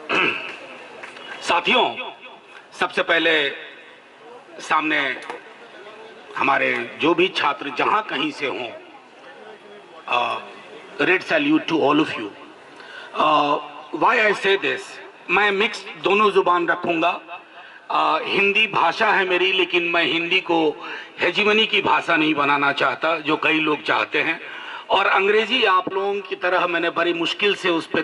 साथियों, सबसे पहले सामने हमारे जो भी छात्र जहां कहीं से हों, red salute to all of you. Why I say this, मैं मिक्स दोनों जुबान रखूंगा। हिंदी भाषा है मेरी, लेकिन मैं हिंदी को हेजिमनी की भाषा नहीं बनाना चाहता जो कई लोग चाहते हैं। और अंग्रेजी आप लोगों की तरह मैंने बड़ी मुश्किल से उस पर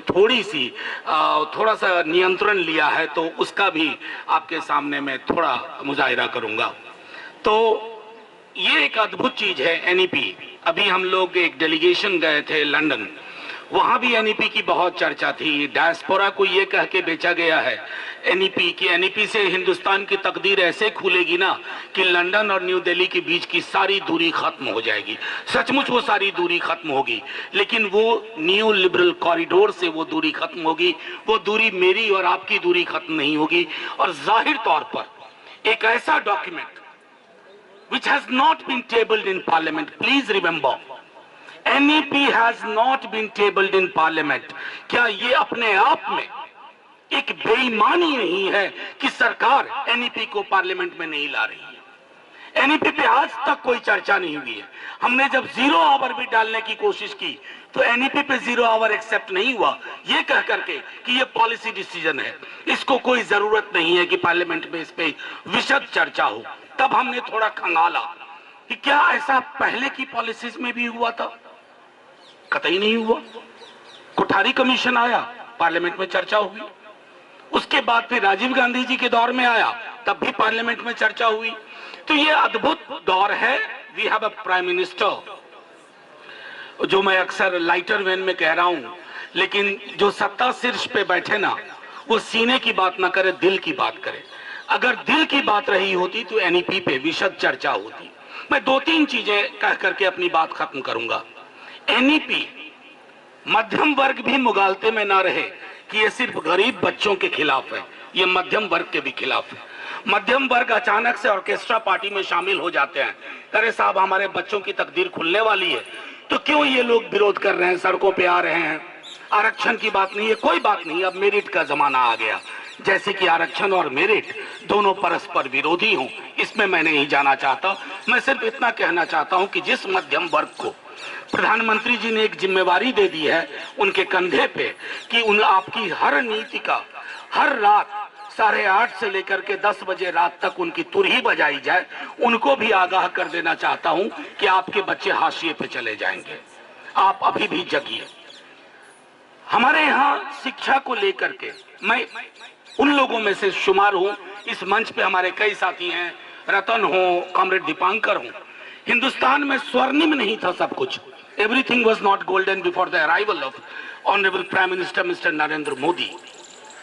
थोड़ा सा नियंत्रण लिया है, तो उसका भी आपके सामने मैं थोड़ा मुजाहिरा करूंगा। तो ये एक अद्भुत चीज है एनईपी। अभी हम लोग एक डेलीगेशन गए थे लंदन, वहां भी एनईपी की बहुत चर्चा थी। डायस्पोरा को ये कह के बेचा गया है एनईपी की एनईपी से हिंदुस्तान की तकदीर ऐसे खुलेगी ना कि लंदन और न्यू दिल्ली के बीच की सारी दूरी खत्म हो जाएगी। सचमुच वो सारी दूरी खत्म होगी, लेकिन वो न्यू लिबरल कॉरिडोर से वो दूरी खत्म होगी। वो दूरी मेरी और आपकी दूरी खत्म नहीं होगी। और जाहिर तौर पर एक ऐसा document which has not been tabled in parliament, please remember, NEP has not been tabled in parliament। क्या ये अपने आप में एक बेईमानी नहीं है कि सरकार एनईपी को पार्लियामेंट में नहीं ला रही है? एनईपी पे आज तक कोई चर्चा नहीं हुई है। हमने जब 0 आवर भी डालने की कोशिश की तो एनईपी पे 0 आवर एक्सेप्ट नहीं हुआ, ये कह करके कि ये पॉलिसी डिसीजन है, इसको कोई जरूरत नहीं है कि पार्लियामेंट में इस पे विशद चर्चा हो। तब हमने थोड़ा खंगाला कि क्या ऐसा पहले की पॉलिसीज में भी हुआ था? कतई नहीं हुआ। कोठारी कमीशन आया, पार्लियामेंट में चर्चा हुई। उसके बाद फिर राजीव गांधी जी के दौर में आया, तब भी पार्लियामेंट में चर्चा हुई। तो ये अद्भुत दौर है। We have a prime minister, जो मैं अक्सर लाइटर वेन में कह रहा हूं, लेकिन जो सत्ता शीर्ष पे बैठे ना, वो सीने की बात ना करे, दिल की बात करे। अगर दिल की बात रही होती तो एनईपी पे विशद चर्चा होती। मैं 2-3 चीजें कह करके अपनी बात खत्म करूंगा। एनईपी मध्यम वर्ग भी मुगालते में ना रहे कि ये सिर्फ गरीब बच्चों के खिलाफ है, ये मध्यम वर्ग के भी खिलाफ है। मध्यम वर्ग अचानक से ऑर्केस्ट्रा पार्टी में शामिल हो जाते हैं, अरे साहब हमारे बच्चों की तकदीर खुलने वाली है, तो क्यों ये लोग विरोध कर रहे हैं, सड़कों पे आ रहे हैं? आरक्षण की बात नहीं है, कोई बात नहीं, अब मेरिट का जमाना आ गया। जैसे कि आरक्षण और मेरिट दोनों परस्पर विरोधी हों, इसमें मैं नहीं जाना चाहता। मैं सिर्फ इतना कहना चाहता हूं कि जिस मध्यम वर्ग को प्रधानमंत्री जी ने एक जिम्मेवारी दे दी है उनके कंधे पे कि उन आपकी हर नीति का हर रात 8:30 से लेकर के 10 बजे रात तक उनकी तुरही बजाई जाए, उनको भी आगाह कर देना चाहता हूं कि आपके बच्चे हाशिए पे चले जाएंगे। आप अभी भी जगिए। हमारे यहाँ शिक्षा को लेकर के मैं उन लोगों में से शुमार हूं। इस मंच पे हमारे कई साथी हैं, रतन हो, कॉमरेड दीपांकर हो। हिंदुस्तान में स्वर्णिम नहीं था सब कुछ। Everything was not golden before the arrival of honourable prime minister mister Narendra Modi.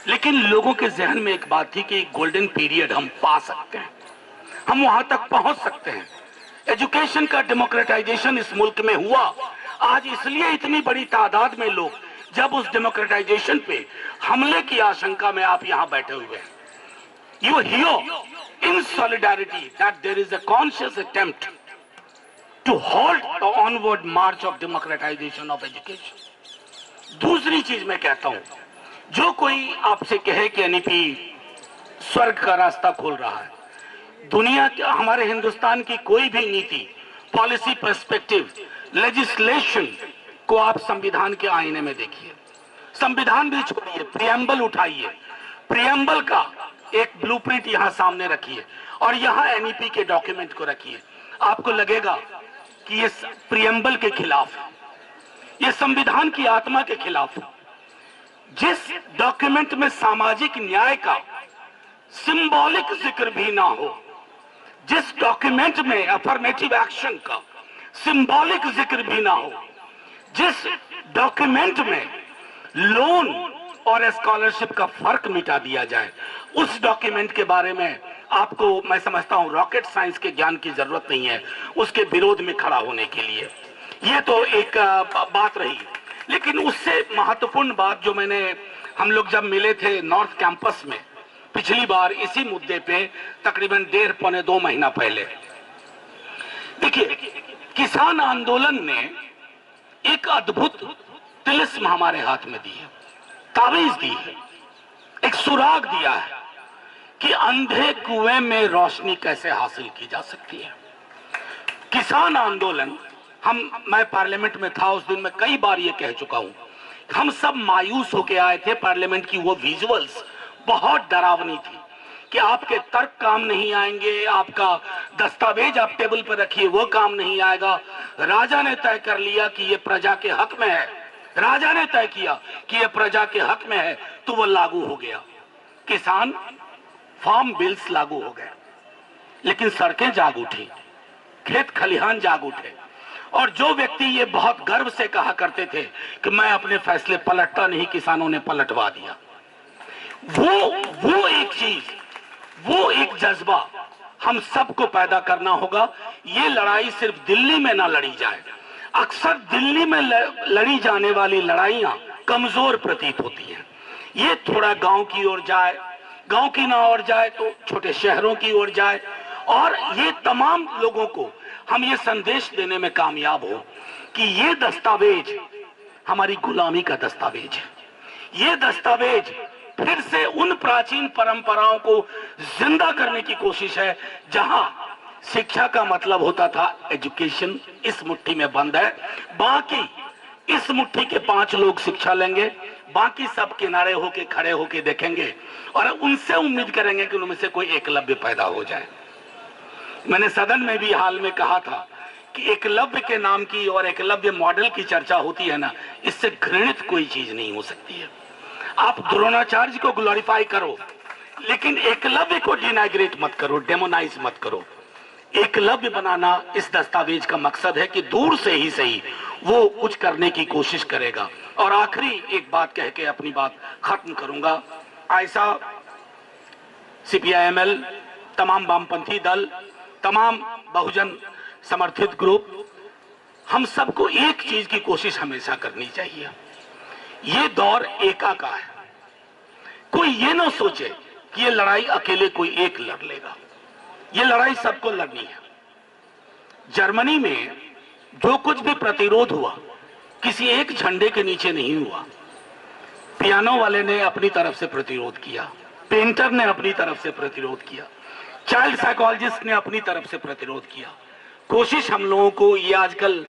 लेकिन लोगों के जहन में एक बात थी कि एक गोल्डन पीरियड हम पा सकते हैं, हम वहां तक पहुंच सकते हैं। एजुकेशन का डेमोक्रेटाइजेशन इस मुल्क में हुआ। आज इसलिए इतनी बड़ी तादाद में लोग जब उस डेमोक्रेटाइजेशन पे हमले की आशंका में आप यहां बैठे हुए हैं, you here in solidarity that there is a conscious attempt to halt the onward march of democratisation of education. दूसरी चीज मैं कहता हूं, जो कोई आपसे कहे कि एनईपी स्वर्ग का रास्ता खोल रहा है, दुनिया के हमारे हिंदुस्तान की कोई भी नीति, पॉलिसी, पर्सपेक्टिव, लेजिस्लेशन को आप संविधान के आईने में देखिए। संविधान भी छोड़िए, प्रियम्बल उठाइए, प्रियम्बल का एक ब्लूप्रिंट यहां सामने रखिए और यहां एनईपी के डॉक्यूमेंट को रखिए। आपको लगेगा कि ये प्रियम्बल के खिलाफ है, ये संविधान की आत्मा के खिलाफ है। जिस डॉक्यूमेंट में सामाजिक न्याय का सिंबॉलिक जिक्र भी ना हो, जिस डॉक्यूमेंट में अफर्मेटिव एक्शन का सिंबॉलिक जिक्र भी ना हो, जिस डॉक्यूमेंट में लोन और स्कॉलरशिप का फर्क मिटा दिया जाए, उस डॉक्यूमेंट के बारे में आपको मैं समझता हूं रॉकेट साइंस के ज्ञान की जरूरत नहीं है उसके विरोध में खड़ा होने के लिए। यह तो एक बात रही। लेकिन उससे महत्वपूर्ण बात जो हम लोग जब मिले थे नॉर्थ कैंपस में पिछली बार इसी मुद्दे पे तकरीबन 1.5-2 महीना पहले, देखिए किसान आंदोलन ने एक अद्भुत तिलिस्म हमारे हाथ में दी है, तावीज दी है। सुराग दिया है कि अंधे कुएं में रोशनी कैसे हासिल की जा सकती है। किसान आंदोलन, मैं पार्लियामेंट में था उस दिन, मैं कई बार ये कह चुका हूं, हम सब मायूस होके आए थे। पार्लियामेंट की वो विजुअल्स बहुत डरावनी थी कि आपके तर्क काम नहीं आएंगे, आपका दस्तावेज आप टेबल पर रखिए वो काम नहीं आएगा। राजा ने तय कर लिया कि ये प्रजा के हक में है, राजा ने तय किया कि ये प्रजा के हक में है, तो वो लागू हो गया। किसान फार्म बिल्स लागू हो गए, लेकिन सड़कें जाग उठी, खेत खलिहान जाग उठे। और जो व्यक्ति ये बहुत गर्व से कहा करते थे कि मैं अपने फैसले पलटता नहीं, किसानों ने पलटवा दिया। वो एक चीज, वो एक जज्बा हम सबको पैदा करना होगा। ये लड़ाई सिर्फ दिल्ली में ना लड़ी जाए। अक्सर दिल्ली में लड़ी जाने वाली लड़ाइयां कमजोर प्रतीत होती हैं। ये थोड़ा गांव की ओर जाए, गांव की ना ओर जाए तो छोटे शहरों की ओर जाए, और ये तमाम लोगों को हम ये संदेश देने में कामयाब हो कि ये दस्तावेज हमारी गुलामी का दस्तावेज है। ये दस्तावेज फिर से उन प्राचीन परंपराओं को जिंदा करने की कोशिश है, जहां शिक्षा का मतलब होता था एजुकेशन इस मुट्ठी में बंद है, बाकी इस मुट्ठी के 5 लोग शिक्षा लेंगे, बाकी सब किनारे होके खड़े होके देखेंगे और उनसे उम्मीद करेंगे कि उनमें से कोई एकलव्य पैदा हो जाए। मैंने सदन में भी हाल में कहा था कि एकलव्य के नाम की और एकलव्य मॉडल की चर्चा होती है ना, इससे घृणित कोई चीज नहीं हो सकती है। आप द्रोणाचार्य को ग्लोरीफाई करो, लेकिन एकलव्य को डिनाइग्रेट मत करो, डेमोनाइज मत करो। एकलव्य बनाना इस दस्तावेज का मकसद है कि दूर से ही सही वो कुछ करने की कोशिश करेगा। और आखिरी एक बात कह के अपनी बात खत्म करूंगा। ऐसा CPI-ML, तमाम वामपंथी दल, तमाम बहुजन समर्थित ग्रुप, हम सबको एक चीज की कोशिश हमेशा करनी चाहिए। ये दौर एका का है। कोई ये ना सोचे कि ये लड़ाई अकेले कोई एक लड़ लेगा, ये लड़ाई सबको लड़नी है। जर्मनी में जो कुछ भी प्रतिरोध हुआ किसी एक झंडे के नीचे नहीं हुआ। पियानो वाले ने अपनी तरफ से प्रतिरोध किया, पेंटर ने अपनी तरफ से प्रतिरोध किया, चाइल्ड साइकोलॉजिस्ट ने अपनी तरफ से प्रतिरोध किया। कोशिश हम लोगों को ये आजकल